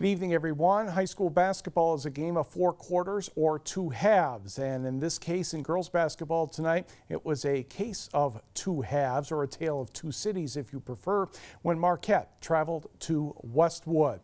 Good evening, everyone. High school basketball is a game of 4 quarters or 2 halves. And in this case, in girls basketball tonight, it was a case of 2 halves, or a tale of 2 cities, if you prefer, when Marquette traveled to Westwood.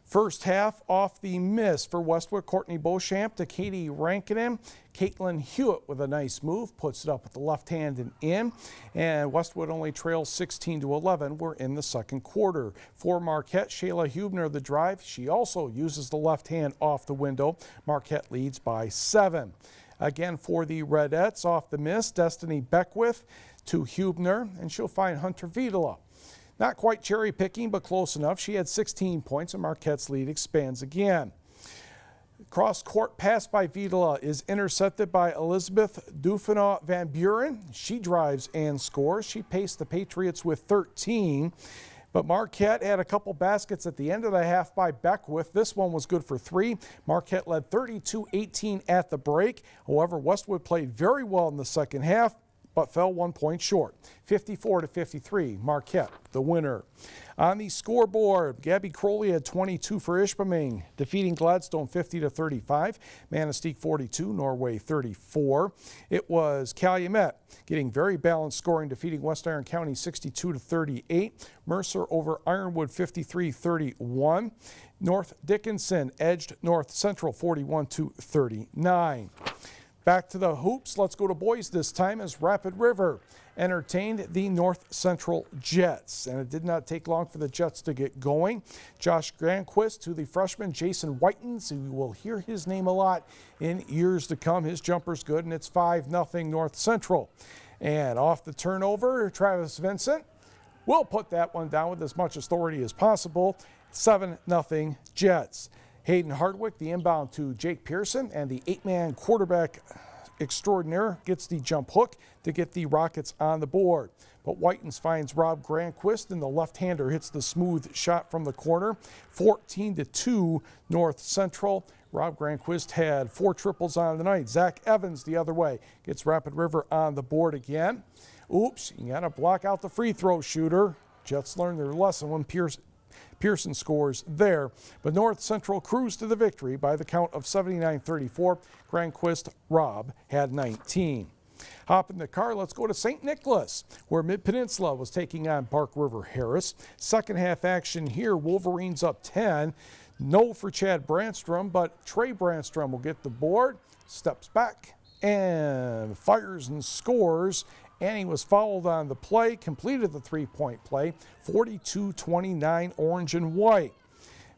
First half off the miss for Westwood. Courtney Beauchamp to Katie Rankinen. Caitlin Hewitt with a nice move, puts it up with the left hand and in. And Westwood only trails 16-11. We're in the second quarter. For Marquette, Shayla Hubner the drive. She also uses the left hand off the window. Marquette leads by 7. Again for the Redettes, off the miss, Destiny Beckwith to Hubner, and she'll find Hunter Vidala. Not quite cherry picking, but close enough. She had 16 points, and Marquette's lead expands again. Cross court pass by Vidala is intercepted by Elizabeth Dufenau Van Buren. She drives and scores. She paced the Patriots with 13. But Marquette had a couple baskets at the end of the half by Beckwith. This one was good for 3. Marquette led 32-18 at the break. However, Westwood played very well in the second half, but fell 1 point short. 54-53, Marquette the winner. On the scoreboard, Gabby Crowley had 22 for Ishpeming, defeating Gladstone 50-35. Manistee 42, Norway 34. It was Calumet getting very balanced scoring, defeating West Iron County 62-38. Mercer over Ironwood 53-31. North Dickinson edged North Central 41-39. Back to the hoops. Let's go to boys this time as Rapid River entertained the North Central Jets. And it did not take long for the Jets to get going. Josh Granquist to the freshman Jason Whitens. You will hear his name a lot in years to come. His jumper's good, and it's 5-0 North Central. And off the turnover, Travis Vincent will put that one down with as much authority as possible. 7-0 Jets. Hayden Hardwick, the inbound to Jake Pearson, and the 8-man quarterback extraordinaire gets the jump hook to get the Rockets on the board. But Whitens finds Rob Granquist, and the left-hander hits the smooth shot from the corner. 14-2 North Central. Rob Granquist had 4 triples on the night. Zach Evans the other way gets Rapid River on the board again. Oops, you got to block out the free throw shooter. Jets learned their lesson when Pearson scores there, but North Central cruised to the victory by the count of 79-34. Granquist Rob had 19. Hop in the car, let's go to St. Nicholas, where Mid-Peninsula was taking on Park River Harris. Second half action here, Wolverines up 10. No for Chad Brandstrom, but Trey Brandstrom will get the board, steps back, and fires and scores. And he was fouled on the play, completed the 3-point play, 42-29 orange and white.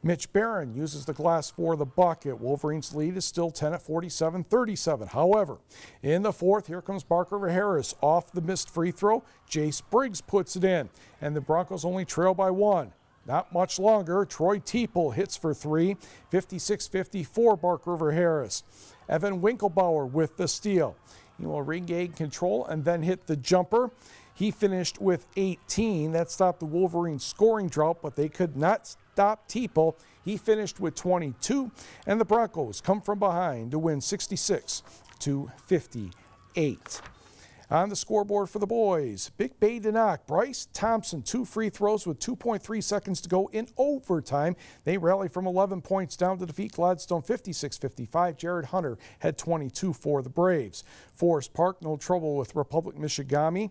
Mitch Barron uses the glass for the bucket. Wolverines' lead is still 10 at 47-37. However, in the fourth, here comes Park River Harris off the missed free throw. Jace Briggs puts it in, and the Broncos only trail by 1. Not much longer, Troy Teeple hits for 3, 56-54 Park River Harris. Evan Winkelbauer with the steal. He will regain control and then hit the jumper. He finished with 18. That stopped the Wolverines' scoring drought, but they could not stop Teeple. He finished with 22, and the Broncos come from behind to win 66-58. On the scoreboard for the boys, Big Bay to knock. Bryce Thompson, 2 free throws with 2.3 seconds to go in overtime. They rally from 11 points down to defeat Gladstone 56-55. Jared Hunter had 22 for the Braves. Forest Park, no trouble with Republic Michigami.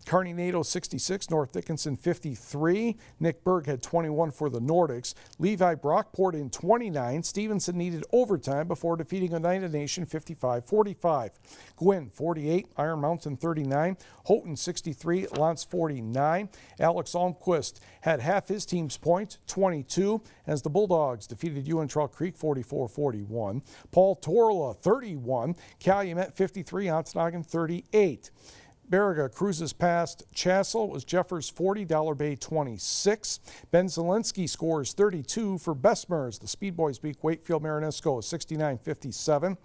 Kearney NATO 66, North Dickinson 53. Nick Berg had 21 for the Nordics. Levi Brock poured in 29. Stevenson needed overtime before defeating Oneida Nation 55-45. Gwynn 48, Iron Mountain 39. Houghton 63, Lance 49. Alex Almquist had half his team's points, 22, as the Bulldogs defeated Uintral Creek 44-41. Paul Torla 31. Calumet 53, Ontonagon 38. Baraga cruises past Chassell. It was Jeffers 40, Dollar Bay 26. Ben Zielinski scores 32 for Besmers. The Speed Boys beat Wakefield Marinesco 69-57.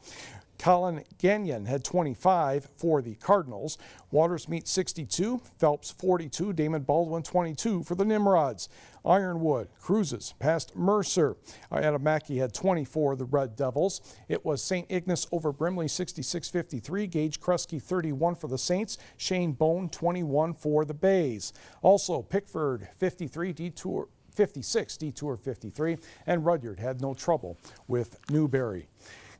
Colin Gagnon had 25 for the Cardinals. Watersmeet 62, Phelps 42, Damon Baldwin 22 for the Nimrods. Ironwood cruises past Mercer. Adam Mackey had 24, the Red Devils. It was St. Ignace over Brimley 66-53. Gage Kresge 31 for the Saints. Shane Bone 21 for the Bays. Also Pickford 53, Detour 56, Detour 53, and Rudyard had no trouble with Newberry.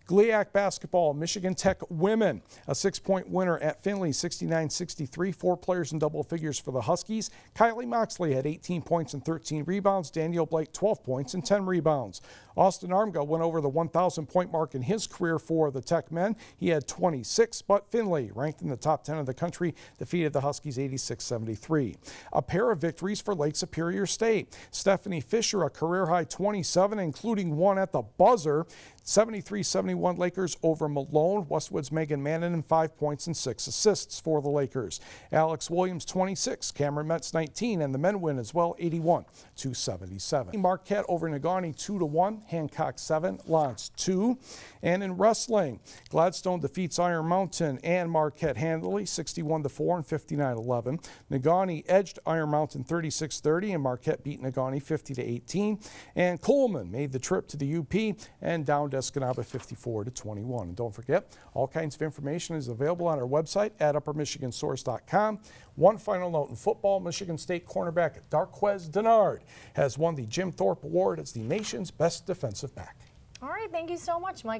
GLIAC basketball, Michigan Tech women, a 6-point winner at Findlay, 69-63. 4 players in double figures for the Huskies. Kylie Moxley had 18 points and 13 rebounds. Daniel Blake, 12 points and 10 rebounds. Austin Armga went over the 1,000-point mark in his career for the Tech men. He had 26, but Findlay, ranked in the top 10 of the country, defeated the Huskies 86-73. A pair of victories for Lake Superior State. Stephanie Fisher, a career-high 27, including one at the buzzer. 73-71 Lakers over Malone. Westwood's Megan Mannanen, 5 points and 6 assists for the Lakers. Alex Williams, 26. Cameron Metz, 19. And the men win as well, 81-77. Marquette over Negaunee, 2-1. Hancock, 7. Lance, 2. And in wrestling, Gladstone defeats Iron Mountain and Marquette handily, 61-4 and 59-11. Negaunee edged Iron Mountain 36-30, and Marquette beat Negaunee 50-18. And Coleman made the trip to the UP and downed Escanaba 54-21. And don't forget, all kinds of information is available on our website at uppermichigansource.com. One final note in football, Michigan State cornerback Darquez Denard has won the Jim Thorpe Award as the nation's best defensive back. All right, thank you so much, Mike.